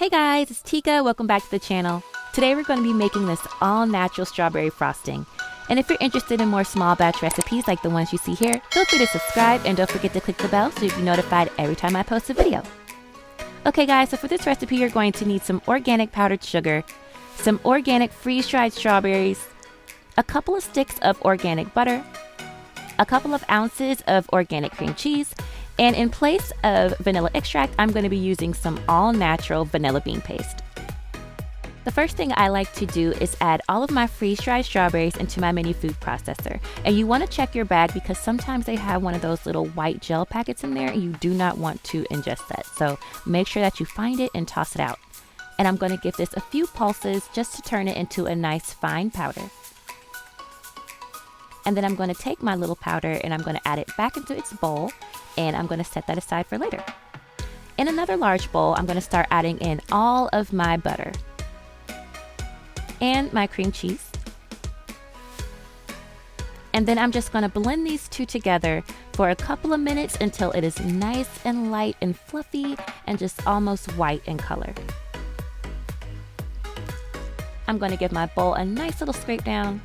Hey guys, it's Tika. Welcome back to the channel. Today we're going to be making this all-natural strawberry frosting. And if you're interested in more small batch recipes like the ones you see here, feel free to subscribe and don't forget to click the bell so you'll be notified every time I post a video. Okay guys, so for this recipe you're going to need some organic powdered sugar, some organic freeze-dried strawberries, a couple of sticks of organic butter, a couple of ounces of organic cream cheese, and in place of vanilla extract, I'm going to be using some all-natural vanilla bean paste. The first thing I like to do is add all of my freeze-dried strawberries into my mini food processor. And you want to check your bag because sometimes they have one of those little white gel packets in there and you do not want to ingest that. So make sure that you find it and toss it out. And I'm going to give this a few pulses just to turn it into a nice fine powder. And then I'm going to take my little powder and I'm going to add it back into its bowl, and I'm going to set that aside for later. In another large bowl, I'm going to start adding in all of my butter and my cream cheese. And then I'm just going to blend these two together for a couple of minutes until it is nice and light and fluffy and just almost white in color. I'm going to give my bowl a nice little scrape down.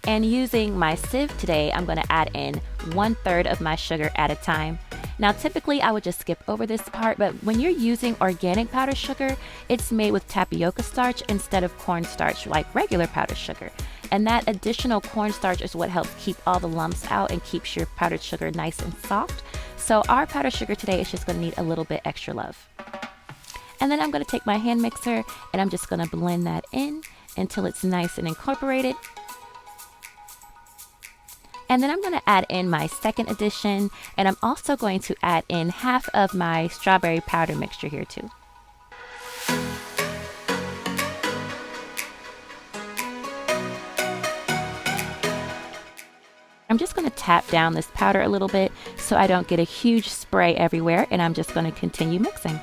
And using my sieve today, I'm going to add in 1/3 of my sugar at a time. Now typically I would just skip over this part, but when you're using organic powdered sugar, it's made with tapioca starch instead of cornstarch like regular powdered sugar. And that additional cornstarch is what helps keep all the lumps out and keeps your powdered sugar nice and soft. So our powdered sugar today is just going to need a little bit extra love. And then I'm going to take my hand mixer and I'm just going to blend that in until it's nice and incorporated. And then I'm going to add in my second addition, and I'm also going to add in half of my strawberry powder mixture here too. I'm just going to tap down this powder a little bit so I don't get a huge spray everywhere, and I'm just going to continue mixing.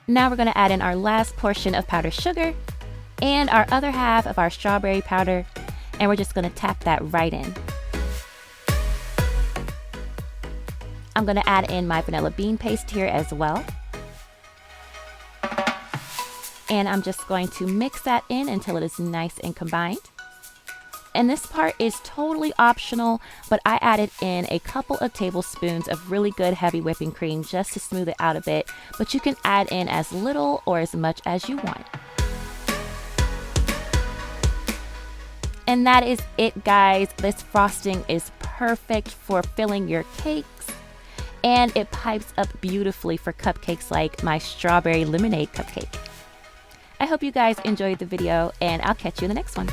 Now we're going to add in our last portion of powdered sugar and our other half of our strawberry powder. And we're just going to tap that right in. I'm going to add in my vanilla bean paste here as well. And I'm just going to mix that in until it is nice and combined. And this part is totally optional, but I added in a couple of tablespoons of really good heavy whipping cream just to smooth it out a bit. But you can add in as little or as much as you want. And that is it, guys. This frosting is perfect for filling your cakes, and it pipes up beautifully for cupcakes like my strawberry lemonade cupcake. I hope you guys enjoyed the video, and I'll catch you in the next one.